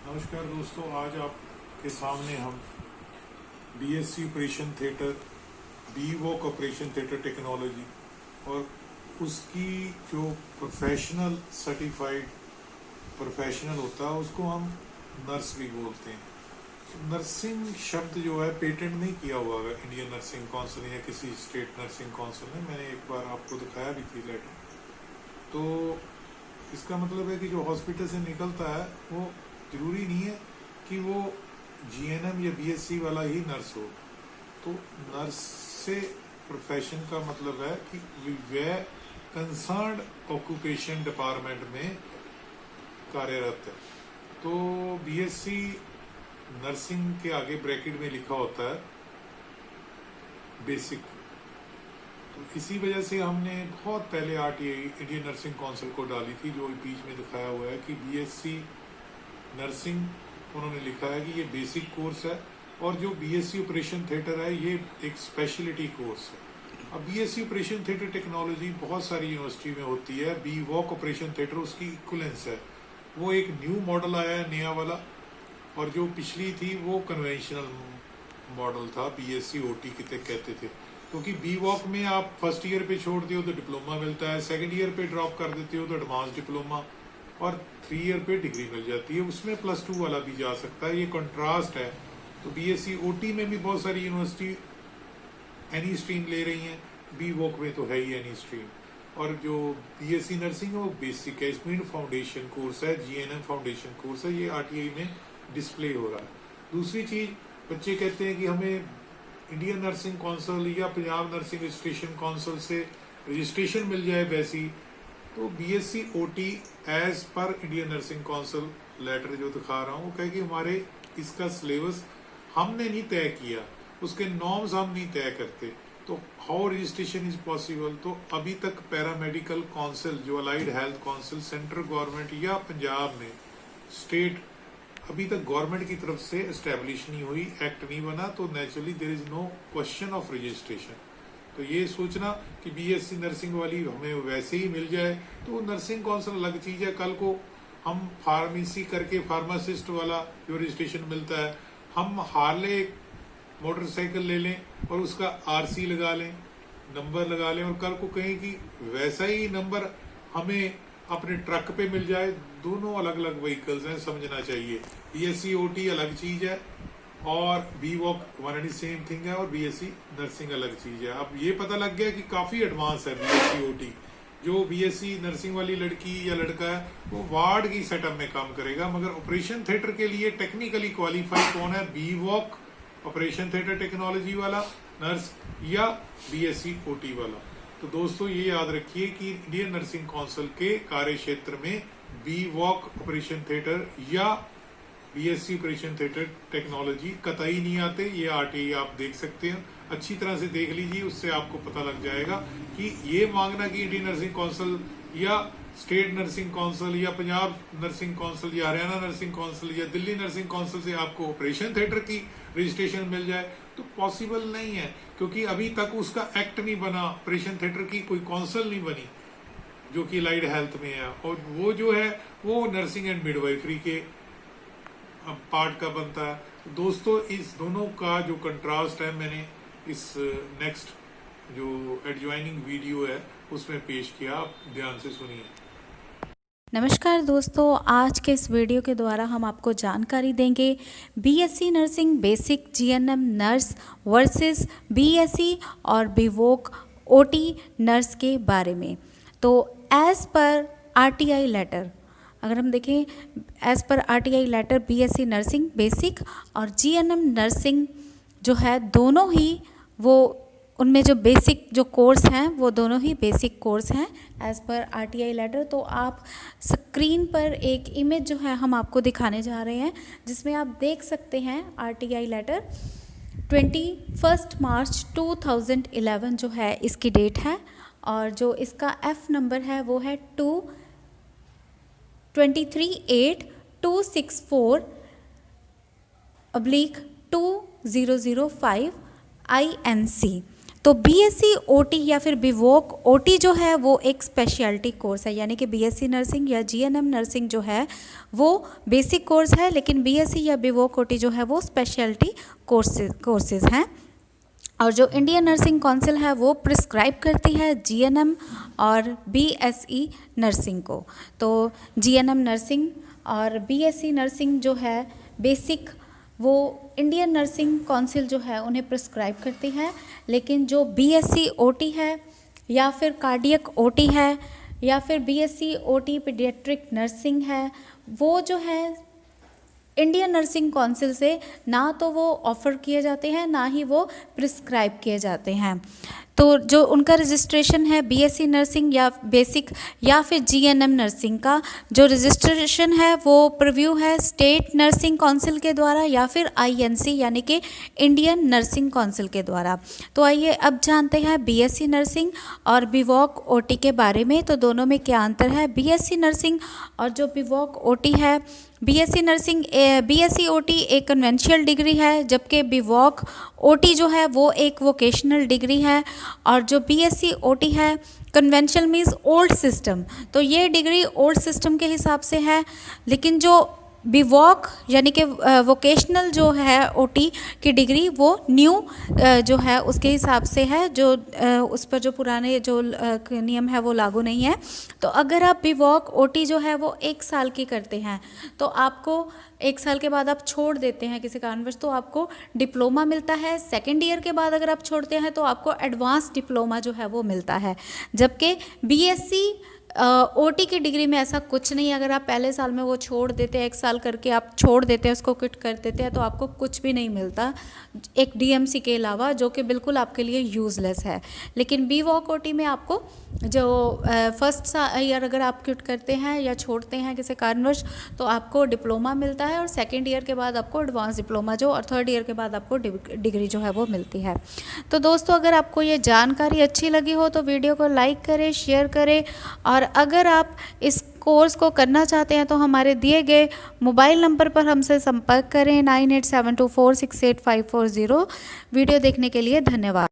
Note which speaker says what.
Speaker 1: नमस्कार दोस्तों, आज आपके सामने हम BSc operation theatre, बीवॉक operation theatre technology और उसकी जो प्रोफेशनल सर्टिफाइड प्रोफेशनल होता है उसको हम नर्स भी बोलते हैं। नर्सिंग शब्द जो है पेटेंट नहीं किया हुआ है इंडियन नर्सिंग काउंसिल या किसी स्टेट नर्सिंग काउंसिल ने। मैंने एक बार आपको दिखाया भी थी लेटर। तो इसका मतलब है कि जो हॉस्पिटल से निकलता है वो जरूरी नहीं है कि वो जीएनएम या बीएससी वाला ही नर्स हो। तो नर्स से प्रोफेशन का मतलब है कि वह कंसर्न्ड ऑक्यूपेशन डिपार्टमेंट में कार्यरत है। तो बीएससी नर्सिंग के आगे ब्रैकेट में लिखा होता है बेसिक। तो इसी वजह से हमने बहुत पहले आरटीआई इंडियन नर्सिंग काउंसिल को डाली थी, जो बीच में दिखाया हुआ है कि बीएससी नर्सिंग उन्होंने लिखा है कि ये बेसिक कोर्स है और जो बीएससी ऑपरेशन थिएटर है ये एक स्पेशलिटी कोर्स है। अब बीएससी ऑपरेशन थिएटर टेक्नोलॉजी बहुत सारी यूनिवर्सिटी में होती है। बीवॉक ऑपरेशन थिएटर उसकी इक्वलेंस है। वो एक न्यू मॉडल आया है, नया वाला, और जो पिछली थी वो कन्वेंशनल मॉडल था, बीएससी ओटी कहते थे। क्योंकि बीवॉक में आप फर्स्ट ईयर पे छोड़ दो तो डिप्लोमा मिलता है, सेकेंड ईयर पे ड्रॉप कर देते हो तो एडवांस डिप्लोमा, और 3 ईयर पे डिग्री मिल जाती है। उसमें +2 वाला भी जा सकता है, ये कंट्रास्ट है। तो बीएससी ओटी में भी बहुत सारी यूनिवर्सिटी एनी स्ट्रीम ले रही हैं, बीवॉक में तो है ही एनी स्ट्रीम। और जो बीएससी नर्सिंग है वो बेसिक है, इसमें फाउंडेशन कोर्स है, जीएनएम फाउंडेशन कोर्स है, ये आरटीआई में डिस्प्ले हो रहा है। दूसरी चीज, बच्चे कहते हैं कि हमें इंडियन नर्सिंग काउंसिल या पंजाब नर्सिंग रजिस्ट्रेशन काउंसिल से रजिस्ट्रेशन मिल जाए वैसी। तो BSc OT as per Indian nursing council letter जो दिखा रहा हूँ, कहे कि हमारे इसका सिलेबस हमने नहीं तय किया, उसके नॉर्म्स हम नहीं तय करते, तो हाउ रजिस्ट्रेशन इज पॉसिबल। तो अभी तक पैरामेडिकल काउंसिल जो allied health council central government या पंजाब में स्टेट, अभी तक गवर्नमेंट की तरफ से एस्टेब्लिश नहीं हुई, एक्ट नहीं बना, तो naturally there is no question of registration. तो ये सोचना कि बीएससी नर्सिंग वाली हमें वैसे ही मिल जाए, तो नर्सिंग काउंसिल अलग चीज है। कल को हम फार्मेसी करके फार्मासिस्ट वाला जो रजिस्ट्रेशन मिलता है, हम हार्ले मोटरसाइकिल ले लें और उसका आरसी लगा लें, नंबर लगा लें, और कल को कहें कि वैसा ही नंबर हमें अपने ट्रक पे मिल जाए। दोनों अलग अलग व्हीकल्स हैं, समझना चाहिए। बीएससी ओटी अलग चीज है और बीवॉक वन एंड सेम थिंग है, और बीएससी नर्सिंग अलग चीज है। अब ये पता लग गया कि काफी एडवांस है बीएससी ओटी। जो बीएससी नर्सिंग वाली लड़की या लड़का है वो वार्ड की सेटअप में काम करेगा, मगर ऑपरेशन थिएटर के लिए टेक्निकली क्वालिफाइड कौन है? बीवॉक ऑपरेशन थिएटर टेक्नोलॉजी वाला नर्स या बीएससी ओटी वाला। तो दोस्तों ये याद रखिए कि इंडियन नर्सिंग काउंसिल के कार्य क्षेत्र में बीवॉक ऑपरेशन थिएटर या बीएससी ऑपरेशन थिएटर टेक्नोलॉजी कतई नहीं आते। ये आरटीआई आप देख सकते हैं, अच्छी तरह से देख लीजिए, उससे आपको पता लग जाएगा कि ये मांगना कि इंडियन नर्सिंग काउंसिल या स्टेट नर्सिंग काउंसिल या पंजाब नर्सिंग काउंसिल या हरियाणा नर्सिंग काउंसिल या दिल्ली नर्सिंग काउंसिल से आपको ऑपरेशन थिएटर की रजिस्ट्रेशन मिल जाए, तो पॉसिबल नहीं है। क्योंकि अभी तक उसका एक्ट नहीं बना, ऑपरेशन थिएटर की कोई काउंसिल नहीं बनी जो कि अलाइड हेल्थ में है, और वो जो है वो नर्सिंग एंड मिडवाइफरी के पार्ट का बनता है। तो दोस्तों इस दोनों का जो कंट्रास्ट है मैंने इस नेक्स्ट जो एडजॉइनिंग वीडियो है उसमें पेश किया, आप ध्यान से सुनिए।
Speaker 2: नमस्कार दोस्तों, आज के इस वीडियो के द्वारा हम आपको जानकारी देंगे BSc nursing basic GNM nurse versus BSc और बीवोक ओटी नर्स के बारे में। तो एज़ पर आरटीआई लेटर अगर हम देखें, as per RTI letter BSc nursing basic और जीएनएम नर्सिंग जो है दोनों ही वो उनमें जो बेसिक जो कोर्स हैं वो दोनों ही बेसिक कोर्स हैं एज़ पर आरटीआई लेटर। तो आप स्क्रीन पर एक इमेज जो है हम आपको दिखाने जा रहे हैं, जिसमें आप देख सकते हैं आरटीआई लेटर 21 मार्च 2011 जो है इसकी डेट है, और जो इसका एफ नंबर है वो है 2238264/2005 INC। तो बीएससी ओटी या फिर बीवोक ओटी जो है वो एक स्पेशलिटी कोर्स है, यानी कि बीएससी नर्सिंग या जीएनएम नर्सिंग जो है वो बेसिक कोर्स है, लेकिन बीएससी या बीवोक ओटी जो है वो स्पेशलिटी कोर्सेज हैं। और जो इंडियन नर्सिंग काउंसिल है वो प्रिस्क्राइब करती है जीएनएम और बीएसई नर्सिंग को। तो जीएनएम नर्सिंग और बीएससी नर्सिंग जो है बेसिक, वो इंडियन नर्सिंग काउंसिल जो है उन्हें प्रिस्क्राइब करती है, लेकिन जो बीएससी ओटी है या फिर कार्डियक ओटी है या फिर बीएससी ओटी पीडियाट्रिक नर्सिंग है, वो जो है इंडियन नर्सिंग काउंसिल से ना तो वो ऑफ़र किए जाते हैं, ना ही वो प्रिस्क्राइब किए जाते हैं। तो जो उनका रजिस्ट्रेशन है बीएससी नर्सिंग या बेसिक या फिर जीएनएम नर्सिंग का जो रजिस्ट्रेशन है वो प्रीव्यू है स्टेट नर्सिंग काउंसिल के द्वारा या फिर आईएनसी यानी कि इंडियन नर्सिंग काउंसिल के द्वारा। तो आइए अब जानते हैं बीएससी नर्सिंग और बीवोक ओटी के बारे में। तो दोनों में क्या अंतर है? बीएससी नर्सिंग और जो बीवोक ओटी है, बीएससी नर्सिंग बीएससी ओटी एक कन्वेंशनल डिग्री है, जबकि बीवोक ओटी जो है वो एक वोकेशनल डिग्री है। और जो बीएससी ओटी है कन्वेंशनल मीन्स ओल्ड सिस्टम, तो ये डिग्री ओल्ड सिस्टम के हिसाब से है, लेकिन जो बीवोक यानी कि वोकेशनल जो है ओटी की डिग्री वो न्यू जो है उसके हिसाब से है, जो उस पर जो पुराने जो नियम है वो लागू नहीं है। तो अगर आप बीवोक ओटी जो है वो 1 साल की करते हैं तो आपको 1 साल के बाद आप छोड़ देते हैं किसी कारणवश तो आपको डिप्लोमा मिलता है। सेकेंड ईयर के बाद अगर आप छोड़ते हैं तो आपको एडवांस डिप्लोमा जो है वो मिलता है। जबकि बीएससी ओटी की डिग्री में ऐसा कुछ नहीं है। अगर आप पहले साल में वो छोड़ देते हैं, 1 साल करके आप छोड़ देते हैं, उसको क्विट कर देते हैं, तो आपको कुछ भी नहीं मिलता एक डीएमसी के अलावा, जो कि बिल्कुल आपके लिए यूज़लेस है। लेकिन बीवोक ओटी में आपको जो फर्स्ट ईयर अगर आप क्विट करते हैं या छोड़ते हैं किसी कारणवश तो आपको डिप्लोमा मिलता है, और सेकेंड ईयर के बाद आपको एडवांस डिप्लोमा जो, और थर्ड ईयर के बाद आपको डिग्री जो है वो मिलती है। तो दोस्तों अगर आपको ये जानकारी अच्छी लगी हो तो वीडियो को लाइक करें, शेयर करें, और अगर आप इस कोर्स को करना चाहते हैं तो हमारे दिए गए मोबाइल नंबर पर हमसे संपर्क करें 9872468540। वीडियो देखने के लिए धन्यवाद।